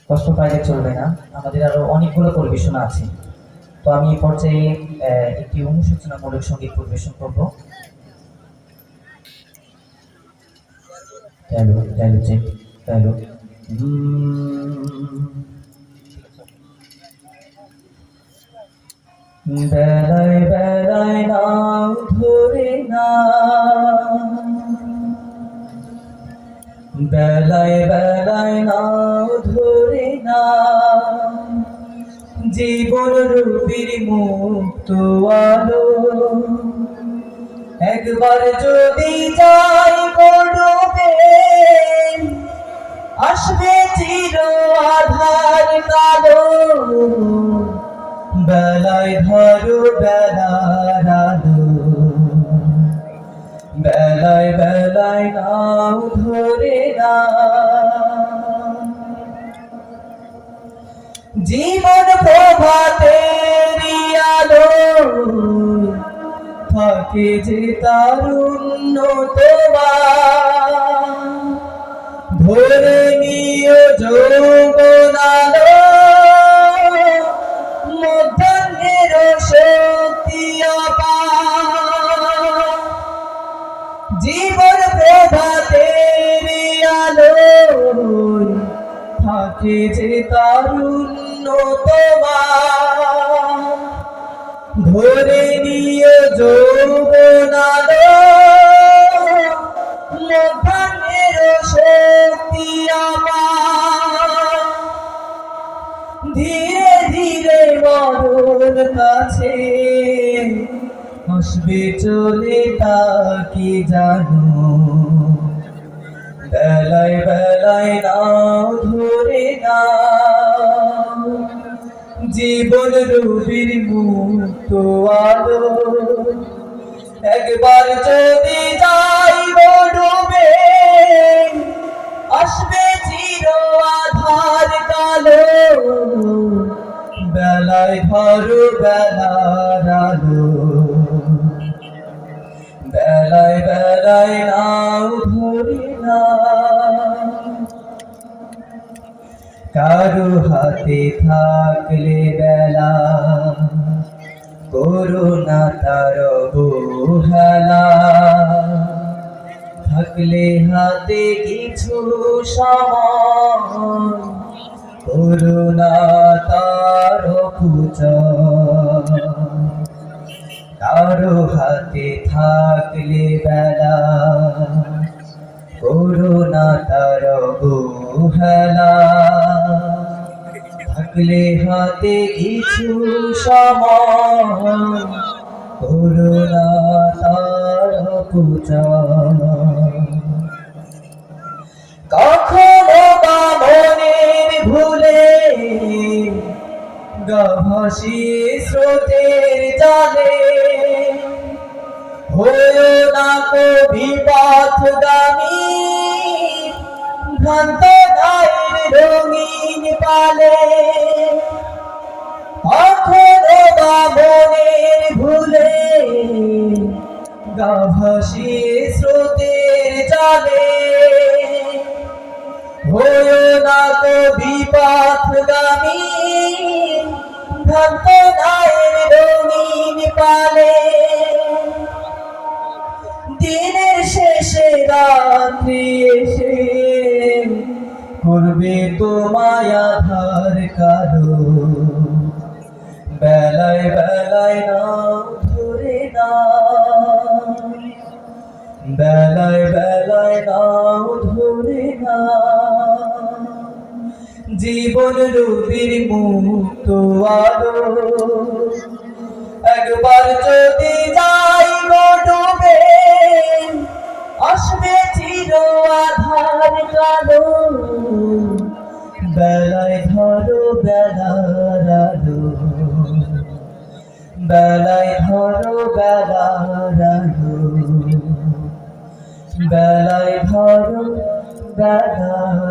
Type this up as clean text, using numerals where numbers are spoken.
কষ্ট পাইলে চলবে না, আমাদের আরো অনেকগুলো পরিবেশনা আছে। তো আমি এই পর্যায়ে একটি অনুশোচনামূলক সঙ্গীত পরিবেশন করব। Hello hello check, hello. বেলায় বেলায় নাও ধরে না, বেলায় বেলায় নাও ধরে না, জীবন রূপীর মুক্ত আলো। একবার যদি যাই ডুবে, আসবে চির আধার কালো। বেলায় ধরো বেলার আলো, বেলায় বেলায় নাও ধরে না, জীবন প্রভাতের আলো থাকে যে তারুণ্য তোমার। ধরে নিও যৌবন আলো, মধ্যাহ্নের শক্তি অপার। জীবন প্রভাতের আলো থাকে যে তারুণ্য তোমার। ধরে নিয়ে যৌবন আলো, মধ্যাহ্নের শক্তি আমার। ধীরে ধীরে মরণ কাছে আসবে চলে, তা কি জানো? বেলায় বেলায় নাও ধরে না, জীবন রূপীর মুক্ত আলো। একবার যদি যাই ডুবে, আসবে চির আধার কালো। বেলায় ধরো বেলার আলো, বেলায় বেলায় নাও ধরে না। কারো হাতে থাকলে বেলা, করোনা তার অবহেলা। থাকলে হাতে কিছু সময়, করোনা তার অপচয়। কারো হাতে থাকলে বেলা, করোনা তার অবহেলা। থাকলে হাতে কিছু সময়, করোনা তার অপচয়। কখনো বা মনের ভুলে গভাসি স্রোতের জালে, হয়ো না কবি পথগামী, ভ্রান্ত গায়ের রঙিন পালে। কখনো বা মনের ভুলে গভাসি স্রোতের জালে, হয়ো না কবি পথগামী, ভ্রান্ত গায়ের রঙিন পালে। দিনের শেষে রাত্রি এসে করবে তোমায় আধার কালো। বেলায় বেলায় নাও ধরে না, বেলায় বেলায় নাও ধরে না, জীবন রূপীর মুক্ত আলো। একবার যদি যাই ডুবে, আসবে চির আধার কালো। বেলায় ধরো বেলার আলো, বেলায় ধরো বেলার আলো, বেলায় ধরো বেলার